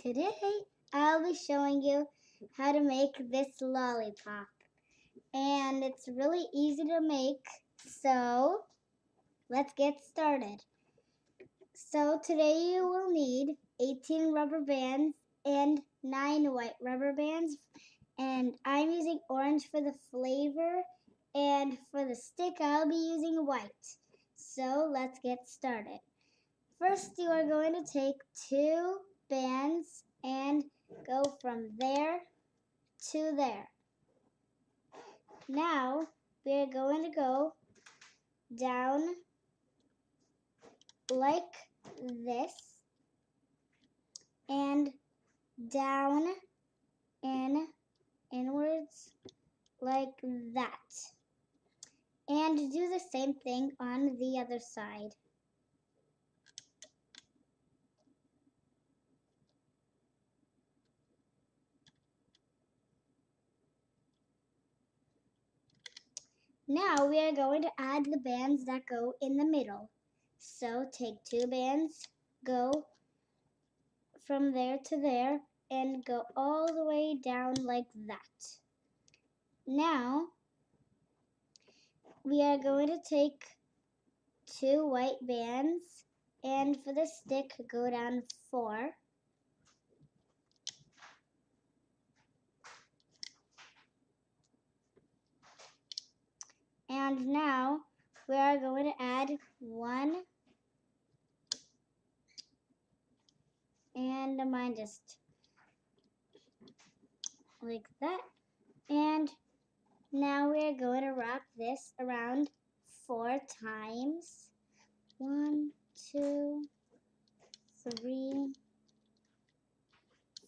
Today I'll be showing you how to make this lollipop, and it's really easy to make, so let's get started. So today you will need 18 rubber bands and 9 white rubber bands, and I'm using orange for the flavor, and for the stick I'll be using white. So let's get started. First, you are going to take 2 bands and go from there to there. Now, we are going to go down like this and down and inwards like that. And do the same thing on the other side. Now we are going to add the bands that go in the middle. So take 2 bands, go from there to there, and go all the way down like that. Now we are going to take 2 white bands, and for the stick go down 4. And now we are going to add 1, and mine just like that. And now we are going to wrap this around 4 times. 1, 2, 3,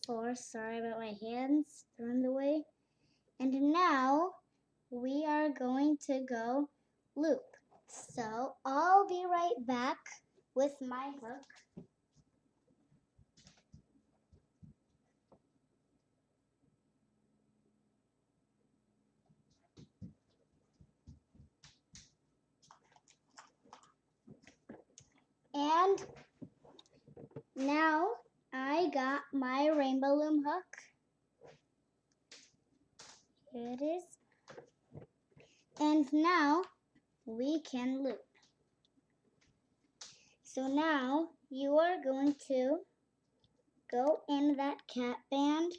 4. Sorry about my hands, they're in the way. And now we are going to go loop. So I'll be right back with my hook. And now I got my rainbow loom hook. Here it is. And now we can loop. So now you are going to go in that cat band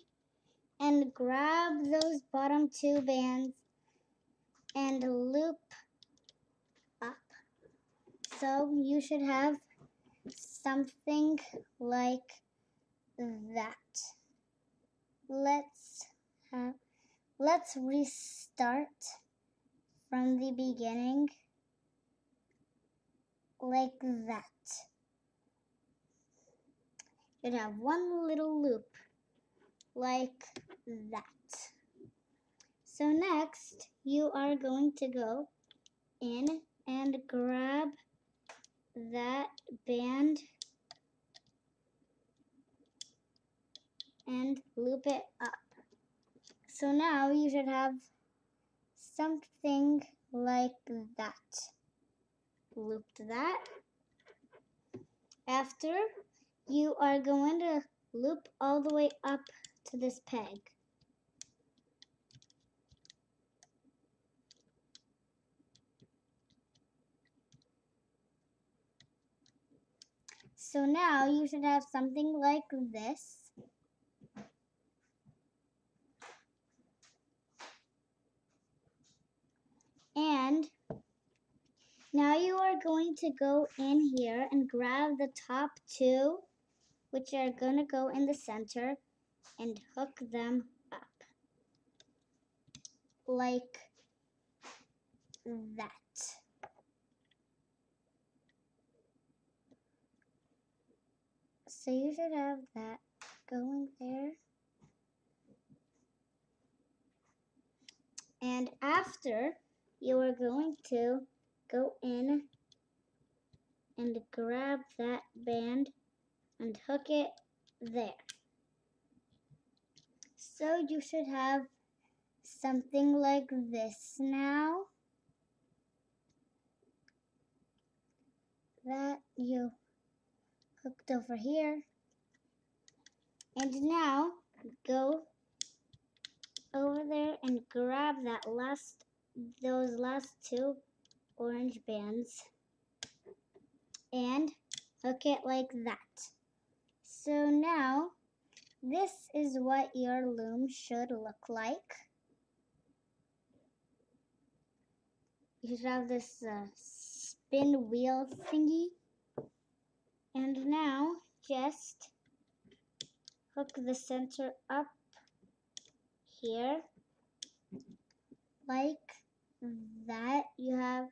and grab those bottom 2 bands and loop up. So you should have something like that. Let's restart from the beginning like that. You'd have one little loop like that. So next you are going to go in and grab that band and loop it up. So now you should have something like that. Looped that. After, you are going to loop all the way up to this peg. So now you should have something like this. And now you are going to go in here and grab the top 2, which are going to go in the center, and hook them up like that. So you should have that going there. And after, you are going to go in and grab that band and hook it there. So you should have something like this now. That you hooked over here. And now go over there and grab those last two orange bands and hook it like that. So now this is what your loom should look like. You should have this spin wheel thingy. And now just hook the center up here like that. You have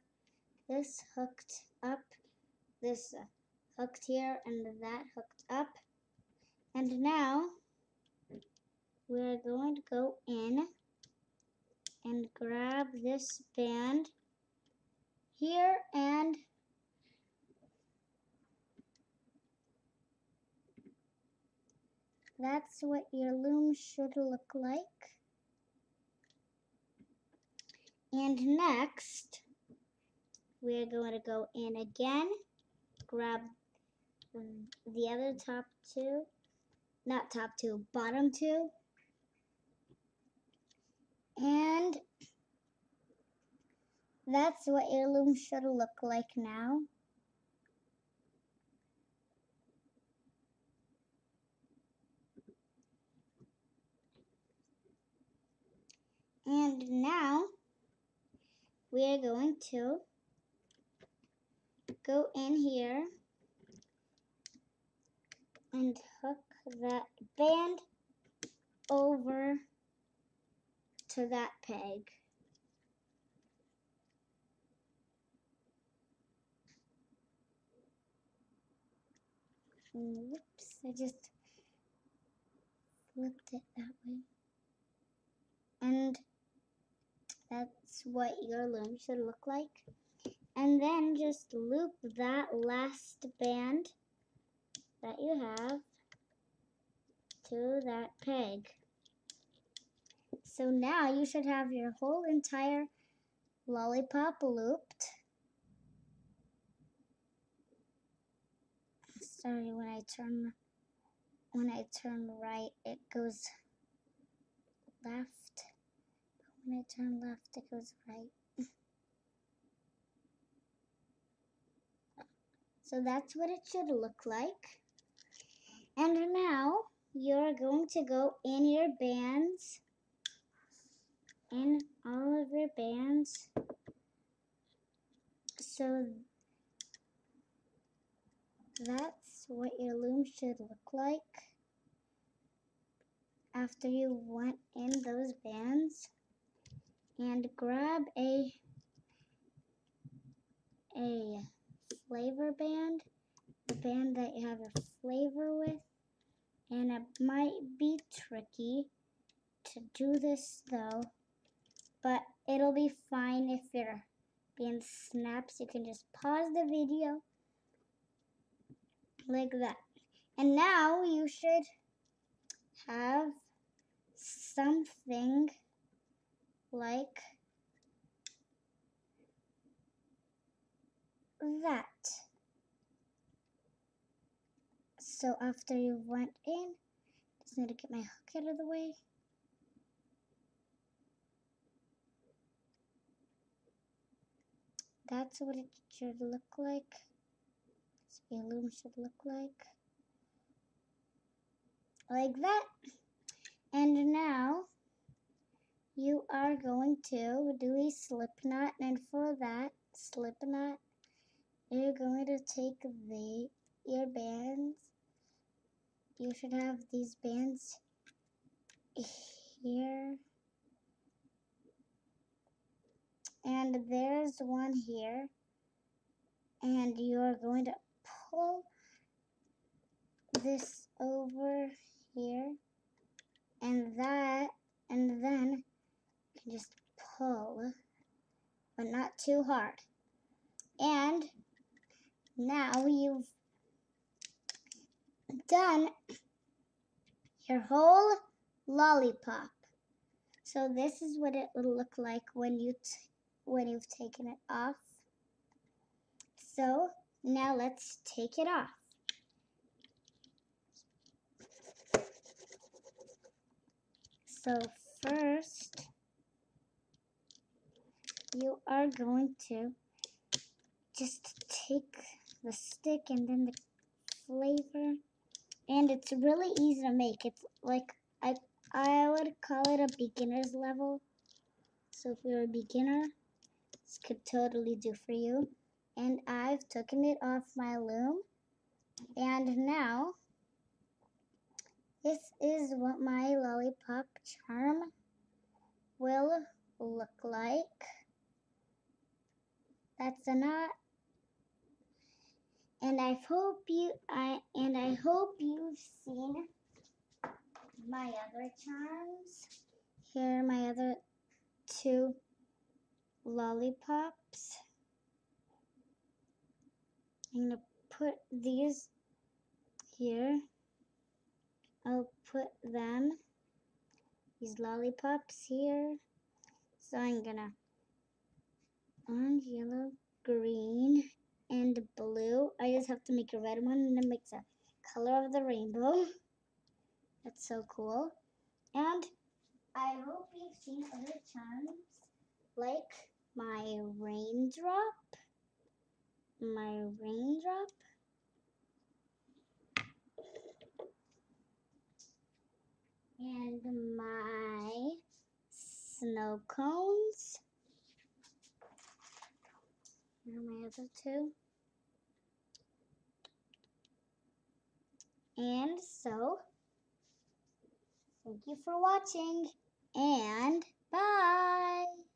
this hooked up, this hooked here, and that hooked up. And now we're going to go in and grab this band here, and that's what your loom should look like. And next, we're going to go in again, grab the other bottom two, and that's what your loom should look like now. And now we're going to go in here and hook that band over to that peg. Whoops, I just flipped it that way. And that's what your loom should look like. And then just loop that last band that you have to that peg. So now you should have your whole entire lollipop looped. Sorry, when I turn right, it goes left. When I turn left, it goes right. So that's what it should look like. And now you're going to go in your bands, in all of your bands. So that's what your loom should look like after you went in those bands. And grab a flavor band, the band that you have a flavor with. And it might be tricky to do this though, but it'll be fine. If your band snaps, you can just pause the video like that. And now you should have something like that. So after you went in, just need to get my hook out of the way. That's what it should look like. That's what your loom should look like that. And now you are going to do a slip knot, and for that slip knot, you're going to take your bands. You should have these bands here, and there's one here, and you're going to pull this over here, and then you can just pull, but not too hard. And now you've done your whole lollipop. So this is what it will look like when you've taken it off. So now let's take it off. So first, you are going to just take the stick and then the flavor. And it's really easy to make. It's like, I would call it a beginner's level. So if you're a beginner, this could totally do for you. And I've taken it off my loom. And now, this is what my lollipop charm will look like. That's a knot. And I hope you've seen my other charms. Here are my other 2 lollipops. I'm gonna put these here. I'll put these lollipops here. So I'm gonna orange, yellow, green, and blue. I just have to make a red one and it makes a color of the rainbow. That's so cool. And I hope you've seen other charms like my raindrop, and my snow cones. Here are my other 2. And so, thank you for watching, and bye!